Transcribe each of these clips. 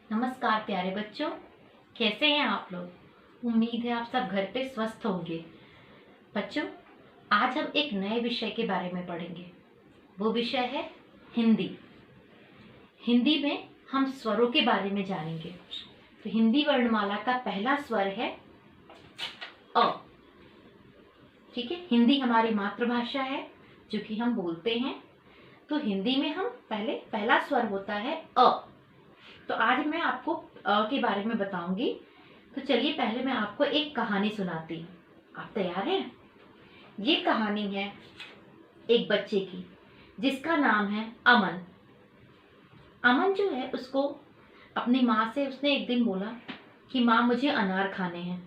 नमस्कार प्यारे बच्चों, कैसे हैं आप लोग। उम्मीद है आप सब घर पे स्वस्थ होंगे। बच्चों, आज हम एक नए विषय के बारे में पढ़ेंगे। वो विषय है हिंदी। हिंदी में हम स्वरों के बारे में जानेंगे। तो हिंदी वर्णमाला का पहला स्वर है अ। ठीक है, हिंदी हमारी मातृभाषा है जो कि हम बोलते हैं। तो हिंदी में हम पहला स्वर होता है अ। तो आज मैं आपको अ के बारे में बताऊंगी। तो चलिए पहले मैं आपको एक कहानी सुनाती हूँ। आप तैयार हैं? ये कहानी है एक बच्चे की जिसका नाम है अमन। अमन जो है उसको अपनी माँ से उसने एक दिन बोला कि माँ मुझे अनार खाने हैं।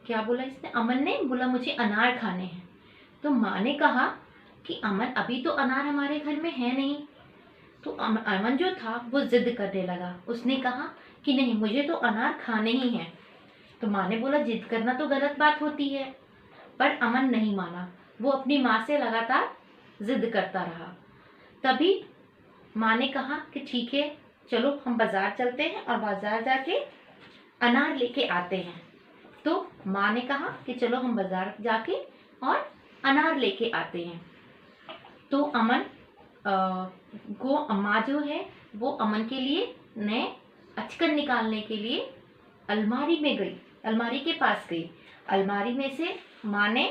क्या बोला इसने? अमन ने बोला मुझे अनार खाने हैं। तो माँ ने कहा कि अमन अभी तो अनार हमारे घर में है नहीं। तो अमन जो था वो जिद करने लगा। उसने कहा कि नहीं, मुझे तो अनार खाने ही हैं। तो माँ ने बोला जिद करना तो गलत बात होती है, पर अमन नहीं माना। वो अपनी माँ से लगातार जिद करता रहा। तभी माँ ने कहा कि ठीक है, चलो हम बाजार चलते हैं और बाजार जाके अनार लेके आते हैं। तो माँ ने कहा कि चलो हम बाजार जाके और अनार लेके आते हैं। तो अमन को अम्मा जो है वो अमन के लिए नए अचकन निकालने के लिए अलमारी में गई, अलमारी के पास गई। अलमारी में से माँ ने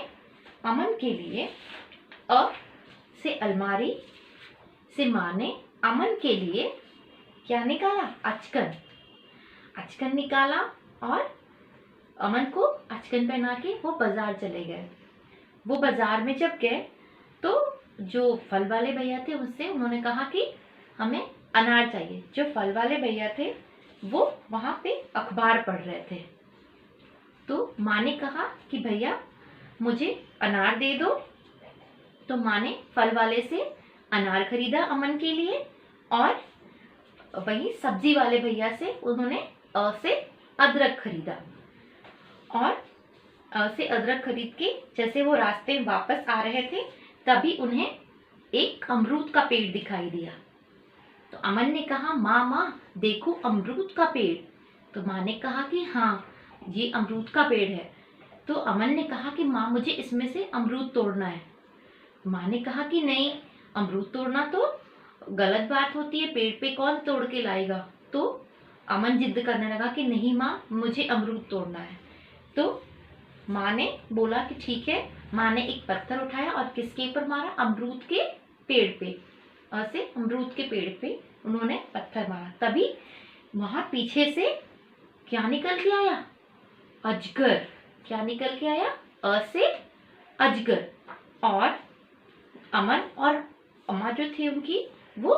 अमन के लिए अ से अलमारी से माँ ने अमन के लिए क्या निकाला? अचकन। अचकन निकाला और अमन को अचकन पहना के वो बाजार चले गए। वो बाजार में जब गए तो जो फल वाले भैया थे उससे उन्होंने कहा कि हमें अनार चाहिए। जो फल वाले भैया थे वो वहां पे अखबार पढ़ रहे थे। तो माँ ने कहा कि भैया मुझे अनार दे दो। तो माँ ने फल वाले से अनार खरीदा अमन के लिए और वहीं सब्जी वाले भैया से उन्होंने से अदरक खरीदा। और से अदरक खरीद के जैसे वो रास्ते में वापस आ रहे थे तभी उन्हें एक अमरूद का पेड़ दिखाई दिया। तो अमन ने कहा माँ माँ देखो अमरूद का पेड़। तो माँ ने कहा कि हाँ ये अमरूद का पेड़ है। तो अमन ने कहा कि माँ मुझे इसमें से अमरूद तोड़ना है। माँ ने कहा कि नहीं, अमरूद तोड़ना तो गलत बात होती है, पेड़ पे कौन तोड़ के लाएगा। तो अमन जिद करने लगा कि नहीं माँ मुझे अमरूद तोड़ना है। तो माँ ने बोला कि ठीक है। माँ ने एक पत्थर उठाया और किसके ऊपर मारा? अमरूद के पेड़ पे। ऐसे अमरूद के पेड़ पे उन्होंने पत्थर मारा। तभी वहां पीछे से क्या निकल के आया? अजगर। क्या निकल के आया? से अजगर। और अमन और अम्मा जो थी उनकी वो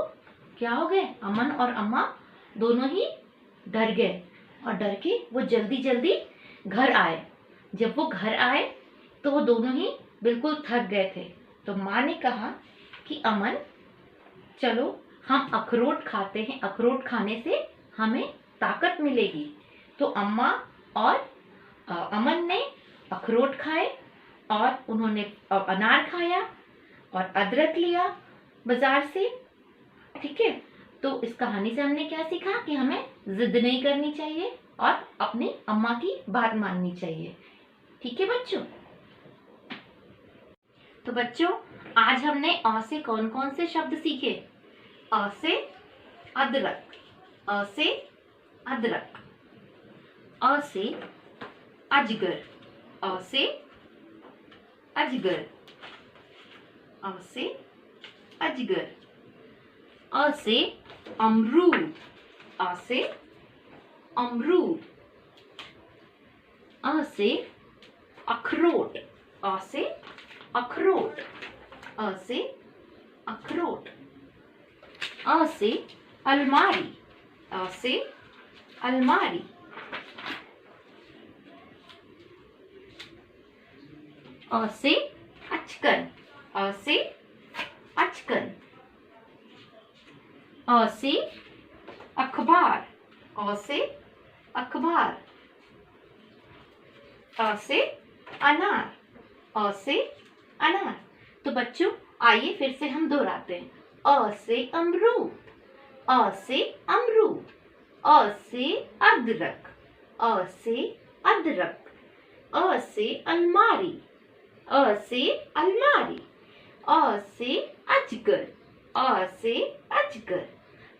क्या हो गए? अमन और अम्मा दोनों ही डर गए और डर के वो जल्दी जल्दी घर आए। जब वो घर आए तो वो दोनों ही बिल्कुल थक गए थे। तो माँ ने कहा कि अमन चलो हम अखरोट खाते हैं, अखरोट खाने से हमें ताकत मिलेगी। तो अम्मा और अमन ने अखरोट खाए और उन्होंने अनार खाया और अदरक लिया बाजार से। ठीक है, तो इस कहानी से हमने क्या सीखा कि हमें जिद नहीं करनी चाहिए और अपनी अम्मा की बात माननी चाहिए। ठीक है बच्चों। तो बच्चों आज हमने अ से कौन कौन से शब्द सीखे? अ से अदरक, अ से अदरक, अ से अजगर, अ से अजगर, अ से अजगर, अ से अमरूद, अ से अमरूद, अ से अखरोट, अ से अखरोट, अ से अखरोट, अ से अलमारी, अ से अलमारी, अ से अचकन, अ से अचकन, अ से अखबार, अ से अखबार, अ से अनार, अ से अनार। तो बच्चों आइए फिर से हम दोहराते हैं। अ से अमरूद, अ से अमरूद, अ से अदरक, अ से अदरक। अ से अलमारी, अ से अलमारी। अ से अजगर, अ से अजगर।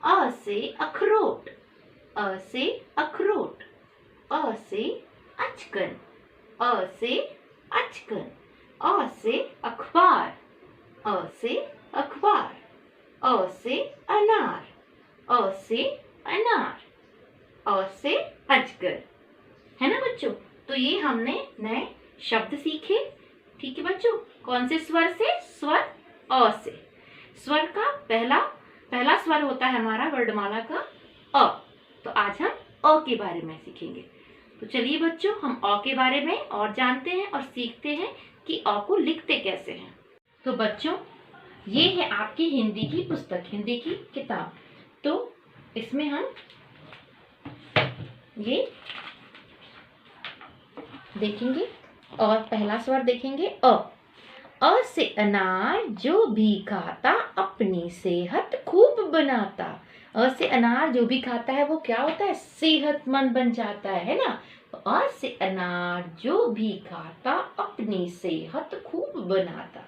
अ से अखरोट, अ से अखरोट। अ से अचकन, अ से अचकन। अ से अखबार, अ से अखबार। अ से अनार, अ से अनार। अ से अजगर। है ना बच्चों? तो ये हमने नए शब्द सीखे। ठीक है बच्चों, कौन से स्वर से? स्वर अ से। स्वर का पहला स्वर होता है हमारा वर्णमाला का अ। तो आज हम अ के बारे में सीखेंगे। तो चलिए बच्चों, हम अ के बारे में और जानते हैं और सीखते हैं कि अ को लिखते कैसे हैं। तो बच्चों, ये है आपकी हिंदी की पुस्तक, हिंदी की किताब। तो इसमें हम ये देखेंगे और पहला स्वर देखेंगे अ। अ से अनार जो भी खाता अपनी सेहत खूब बनाता। अ से अनार जो भी खाता है वो क्या होता है? सेहतमंद बन जाता है ना? अ से अनार जो भी खाता अपनी सेहत खूब बनाता।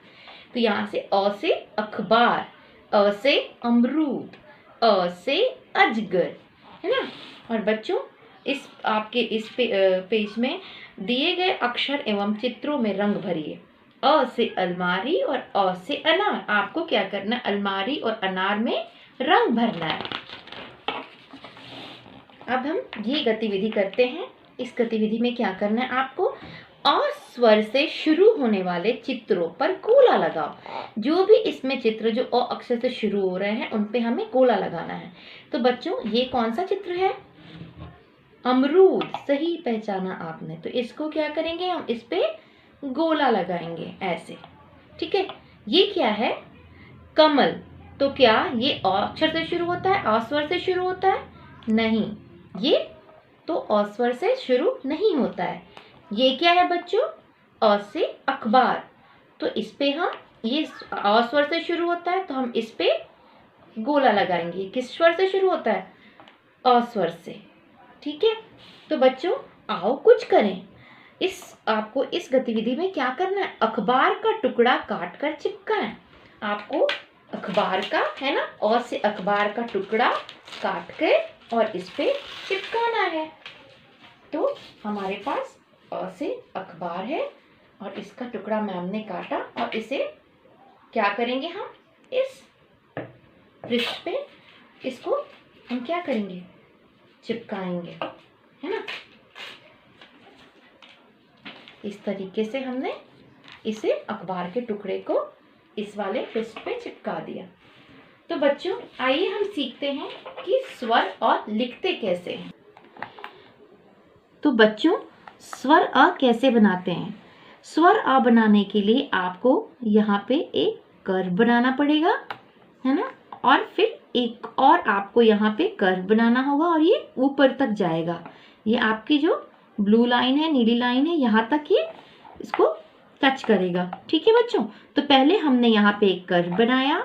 तो यहाँ से अ से अखबार, अ से अमरूद, अ से अजगर। है ना? और बच्चों, इस आपके इस पेज में दिए गए अक्षर एवं चित्रों में रंग भरिए। अ से अलमारी और अ से अनार। आपको क्या करना है? अलमारी और अनार में रंग भरना है। अब हम ये गतिविधि करते हैं। इस गतिविधि में क्या करना है आपको? अ स्वर से शुरू होने वाले चित्रों पर गोला लगाओ। जो भी इसमें चित्र जो अ अक्षर से शुरू हो रहे हैं उन पे हमें गोला लगाना है। तो बच्चों, ये कौन सा चित्र है? अमरूद। सही पहचाना आपने। तो इसको क्या करेंगे? हम इस पे गोला लगाएंगे ऐसे। ठीक है? ये क्या है? कमल। तो क्या ये अ अक्षर से शुरू होता है? अ स्वर से शुरू होता है? नहीं, ये तो अ स्वर से शुरू नहीं होता है। ये क्या है बच्चों? अ से अखबार। तो इस पे हम ये अ स्वर से शुरू होता है तो हम इस पे गोला लगाएंगे। किस स्वर से शुरू होता है? अ स्वर से। ठीक है? तो बच्चों, आओ कुछ करें। आपको इस गतिविधि में क्या करना है? अखबार का टुकड़ा काट कर चिपकाएं। आपको अखबार का, है ना, अ से अखबार का टुकड़ा काट के और इस पे चिपकाना है। तो हमारे पास अ से अखबार है और इसका टुकड़ा मैम ने काटा और इसे क्या करेंगे? हम इस पृष्ठ पे इसको हम क्या करेंगे? चिपकाएंगे। है ना? इस तरीके से हमने इसे अखबार के टुकड़े को इस वाले पृष्ठ पे चिपका दिया। तो बच्चों, आइए हम सीखते हैं कि स्वर और लिखते कैसे हैं। तो बच्चों, स्वर अ कैसे बनाते हैं? स्वर अ बनाने के लिए आपको यहाँ पे एक कर्व बनाना पड़ेगा, है ना? और फिर एक और आपको यहाँ पे कर्व बनाना होगा और ये ऊपर तक जाएगा। ये आपकी जो ब्लू लाइन है, नीली लाइन है, यहाँ तक ये इसको टच करेगा। ठीक है बच्चों? तो पहले हमने यहाँ पे एक कर्व बनाया,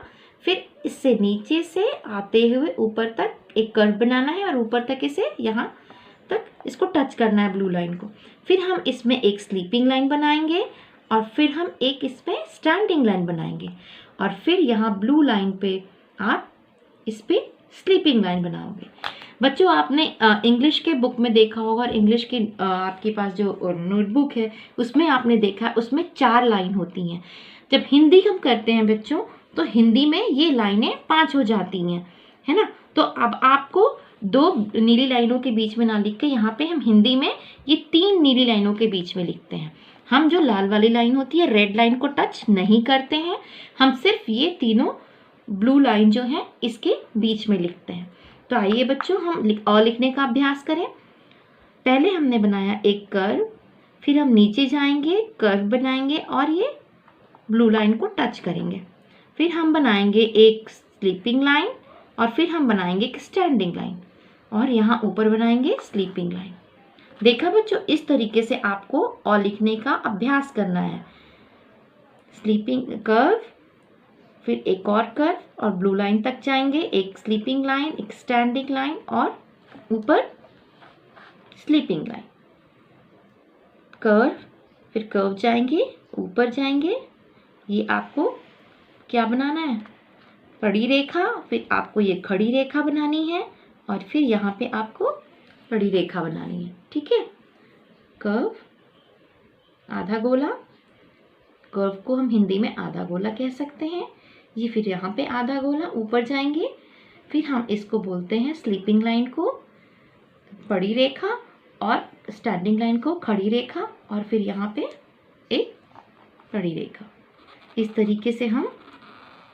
फिर इससे नीचे से आते हुए ऊपर तक एक कर्व बनाना है और ऊपर तक इसे यहाँ तक इसको टच करना है ब्लू लाइन को। फिर हम इसमें एक स्लीपिंग लाइन बनाएंगे और फिर हम एक इसमें स्टैंडिंग लाइन बनाएंगे और फिर यहाँ ब्लू लाइन पे आप इस पे स्लीपिंग लाइन बनाओगे। बच्चों, आपने इंग्लिश के बुक में देखा होगा और इंग्लिश की आपके पास जो नोटबुक है उसमें आपने देखा, उसमें 4 लाइन होती हैं। जब हिंदी हम करते हैं बच्चों, तो हिंदी में ये लाइनें 5 हो जाती हैं, है ना? तो अब आपको 2 नीली लाइनों के बीच में ना लिख के यहाँ पे हम हिंदी में ये 3 नीली लाइनों के बीच में लिखते हैं। हम जो लाल वाली लाइन होती है, रेड लाइन को टच नहीं करते हैं, हम सिर्फ ये तीनों ब्लू लाइन जो है इसके बीच में लिखते हैं। तो आइए बच्चों, हम अ लिखने का अभ्यास करें। पहले हमने बनाया एक कर्व, फिर हम नीचे जाएंगे, कर्व बनाएंगे और ये ब्लू लाइन को टच करेंगे। फिर हम बनाएंगे एक स्लीपिंग लाइन और फिर हम बनाएंगे एक स्टैंडिंग लाइन और यहाँ ऊपर बनाएंगे स्लीपिंग लाइन। देखा बच्चों, इस तरीके से आपको अ लिखने का अभ्यास करना है। स्लीपिंग कर्व, फिर एक और कर्व और ब्लू लाइन तक जाएंगे, एक स्लीपिंग लाइन, एक स्टैंडिंग लाइन और ऊपर स्लीपिंग लाइन, कर्व, फिर कर्व जाएंगे, ऊपर जाएंगे। ये आपको क्या बनाना है, कड़ी रेखा, फिर आपको ये खड़ी रेखा बनानी है और फिर यहाँ पे आपको कड़ी रेखा बनानी है। ठीक है, कर्व, आधा गोला, कर्व को हम हिंदी में आधा गोला कह सकते हैं। ये फिर यहाँ पे आधा गोला ऊपर जाएंगे, फिर हम इसको बोलते हैं स्लीपिंग लाइन को बड़ी रेखा और स्टैंडिंग लाइन को खड़ी रेखा और फिर यहाँ पे एक बड़ी रेखा। इस तरीके से हम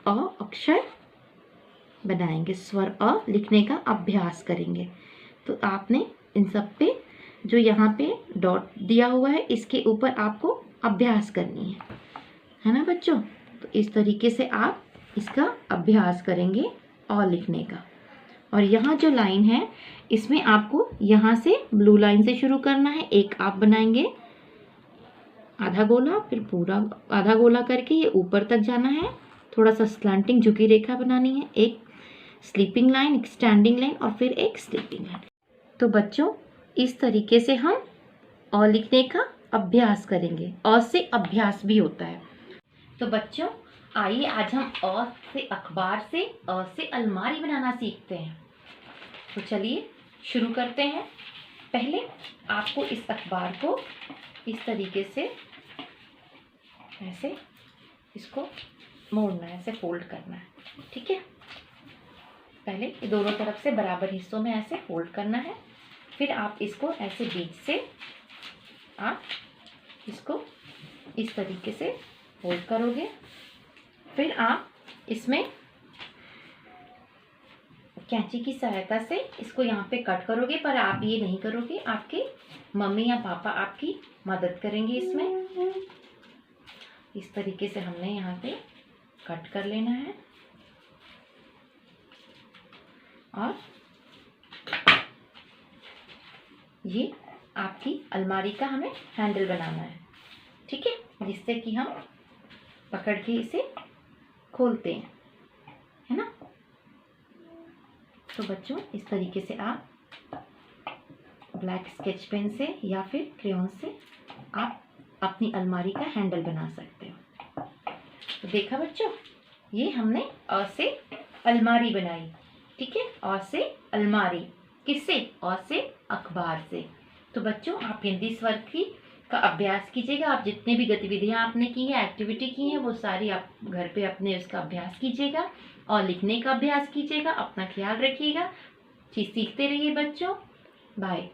अ अक्षर बनाएंगे, स्वर अ लिखने का अभ्यास करेंगे। तो आपने इन सब पे जो यहाँ पे डॉट दिया हुआ है इसके ऊपर आपको अभ्यास करनी है ना बच्चों। तो इस तरीके से आप इसका अभ्यास करेंगे अ लिखने का। और यहाँ जो लाइन है इसमें आपको यहाँ से ब्लू लाइन से शुरू करना है। एक आप बनाएंगे आधा गोला, फिर पूरा आधा गोला करके ये ऊपर तक जाना है, थोड़ा सा स्लैंटिंग झुकी रेखा बनानी है, एक स्लीपिंग लाइन, एक स्टैंडिंग लाइन और फिर एक स्लीपिंग लाइन। तो बच्चों इस तरीके से हम अ लिखने का अभ्यास करेंगे। अ से अभ्यास भी होता है। तो बच्चों आइए आज हम अ से अखबार से, अ से अलमारी बनाना सीखते हैं। तो चलिए शुरू करते हैं। पहले आपको इस अखबार को इस तरीके से ऐसे इसको मोड़ना है, ऐसे फोल्ड करना है। ठीक है, पहले ये दोनों तरफ से बराबर हिस्सों में ऐसे फोल्ड करना है। फिर आप इसको ऐसे बीच से आप इसको इस तरीके से फोल्ड करोगे। फिर आप इसमें कैंची की सहायता से इसको यहाँ पे कट करोगे, पर आप ये नहीं करोगे, आपके मम्मी या पापा आपकी मदद करेंगे इसमें। इस तरीके से हमने यहाँ पे कट कर लेना है और ये आपकी अलमारी का हमें हैंडल बनाना है। ठीक है, जिससे कि हम पकड़ के इसे खोलते हैं, है ना। तो बच्चों इस तरीके से आप ब्लैक स्केच पेन से या फिर क्रेयॉन से आप अपनी अलमारी का हैंडल बना सकते हो। तो देखा बच्चों, ये हमने अ से अलमारी बनाई। ठीक है, अ से अलमारी, किससे, अ से अखबार से। तो बच्चों आप हिंदी स्वर की का अभ्यास कीजिएगा। आप जितने भी गतिविधियां आपने की है, एक्टिविटी की है, वो सारी आप घर पे अपने उसका अभ्यास कीजिएगा और लिखने का अभ्यास कीजिएगा। अपना ख्याल रखिएगा, चीज सीखते रहिए बच्चों। बाय।